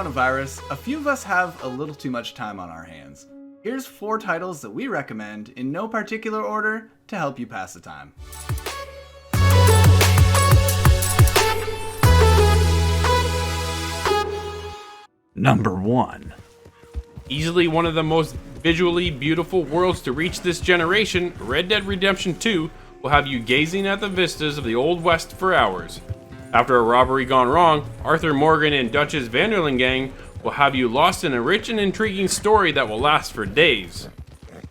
coronavirus, a few of us have a little too much time on our hands. Here's 4 titles that we recommend in no particular order to help you pass the time. Number 1. Easily one of the most visually beautiful worlds to reach this generation, Red Dead Redemption 2 will have you gazing at the vistas of the Old West for hours. After a robbery gone wrong, Arthur Morgan and Duchess Vanderlyn gang will have you lost in a rich and intriguing story that will last for days.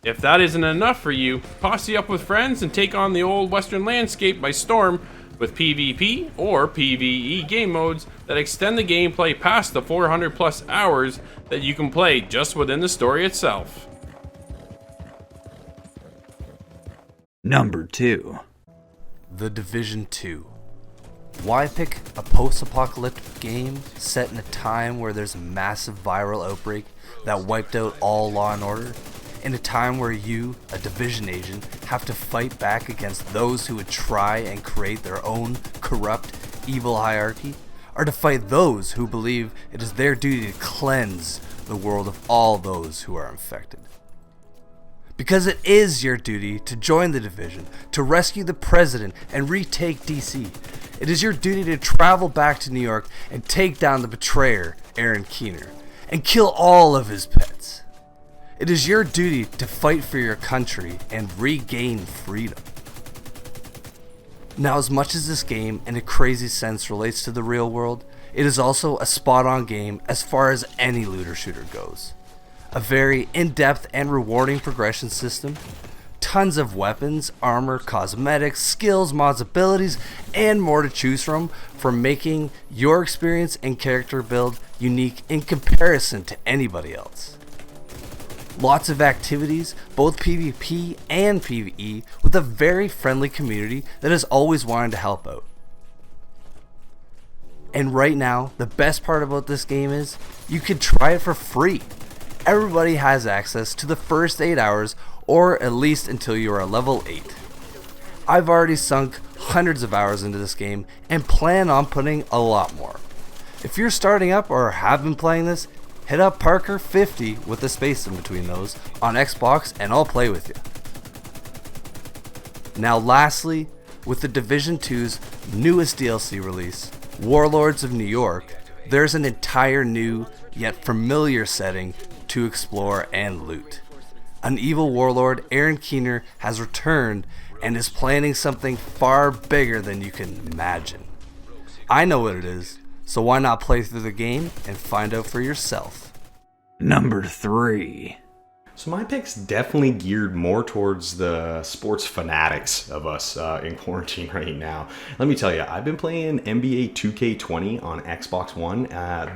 If that isn't enough for you, posse up with friends and take on the old western landscape by storm with PvP or PvE game modes that extend the gameplay past the 400 plus hours that you can play just within the story itself. Number 2. The Division 2. Why pick a post-apocalyptic game set in a time where there's a massive viral outbreak that wiped out all law and order? In a time where you, a Division agent, have to fight back against those who would try and create their own corrupt, evil hierarchy? Or to fight those who believe it is their duty to cleanse the world of all those who are infected? Because it is your duty to join the Division, to rescue the President and retake DC. It is your duty to travel back to New York and take down the betrayer, Aaron Keener, and kill all of his pets. It is your duty to fight for your country and regain freedom. Now, as much as this game in a crazy sense relates to the real world, it is also a spot-on game as far as any looter shooter goes. A very in-depth and rewarding progression system, tons of weapons, armor, cosmetics, skills, mods, abilities, and more to choose from making your experience and character build unique in comparison to anybody else. Lots of activities, both PvP and PvE, with a very friendly community that has always wanted to help out. And right now, the best part about this game is you can try it for free. Everybody has access to the first 8 hours, or at least until you are level 8. I've already sunk hundreds of hours into this game and plan on putting a lot more. If you're starting up or have been playing this, hit up Parker50 with a space in between those on Xbox and I'll play with you. Now lastly, with the Division 2's newest DLC release, Warlords of New York, there's an entire new yet familiar setting to explore and loot. An evil warlord, Aaron Keener, has returned and is planning something far bigger than you can imagine. I know what it is, so why not play through the game and find out for yourself? Number 3. So my pick's definitely geared more towards the sports fanatics of us in quarantine right now. Let me tell you, I've been playing NBA 2K20 on Xbox One.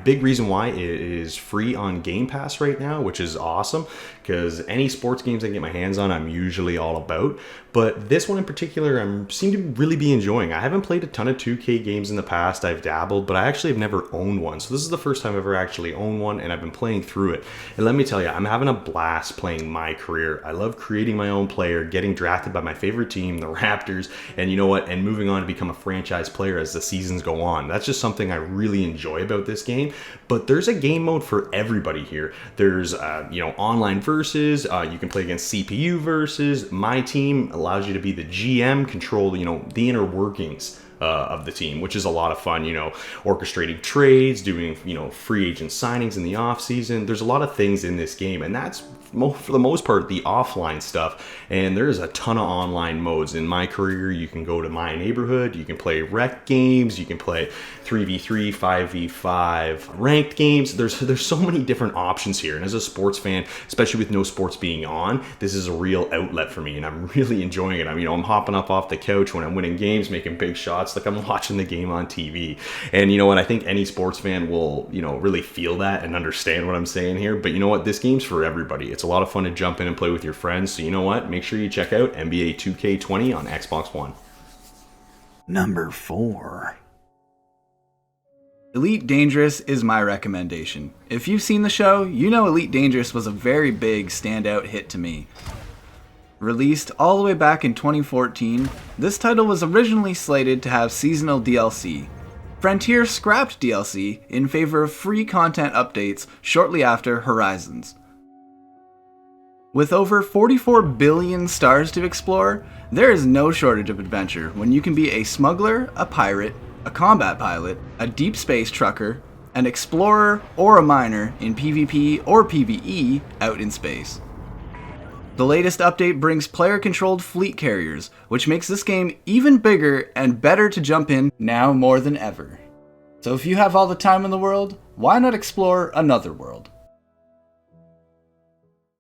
Big reason why it is free on Game Pass right now, which is awesome because any sports games I can get my hands on, I'm usually all about. But this one in particular, I seem to really be enjoying. I haven't played a ton of 2K games in the past. I've dabbled, but I actually have never owned one. So this is the first time I've ever actually owned one, and I've been playing through it. And let me tell you, I'm having a blast playing my career. I love creating my own player, getting drafted by my favorite team, the Raptors, and you know what? And moving on to become a franchise player as the seasons go on. That's just something I really enjoy about this game. But there's a game mode for everybody here. There's online versus. You can play against CPU versus. My team allows you to be the GM, control the inner workings of the team, which is a lot of fun, orchestrating trades, doing free agent signings in the off season. There's a lot of things in this game, and that's for the most part the offline stuff, and there's a ton of online modes. In my career, you can go to my neighborhood, you can play rec games, you can play 3v3, 5v5 ranked games. There's so many different options here, and as a sports fan, especially with no sports being on, this is a real outlet for me, and I'm really enjoying it. I'm hopping up off the couch when I'm winning games, making big shots like I'm watching the game on TV. And you know what, I think any sports fan will really feel that and understand what I'm saying here. But you know what, this game's for everybody. It's a lot of fun to jump in and play with your friends. So you know what, make sure you check out NBA 2K20 on Xbox One. Number 4. Elite Dangerous is my recommendation. If you've seen the show, you know Elite Dangerous was a very big standout hit to me. Released all the way back in 2014, this title was originally slated to have seasonal DLC. Frontier scrapped DLC in favor of free content updates shortly after Horizons. With over 44 billion stars to explore, there is no shortage of adventure when you can be a smuggler, a pirate, a combat pilot, a deep space trucker, an explorer, or a miner in PvP or PvE out in space. The latest update brings player-controlled fleet carriers, which makes this game even bigger and better to jump in now more than ever. So if you have all the time in the world, why not explore another world?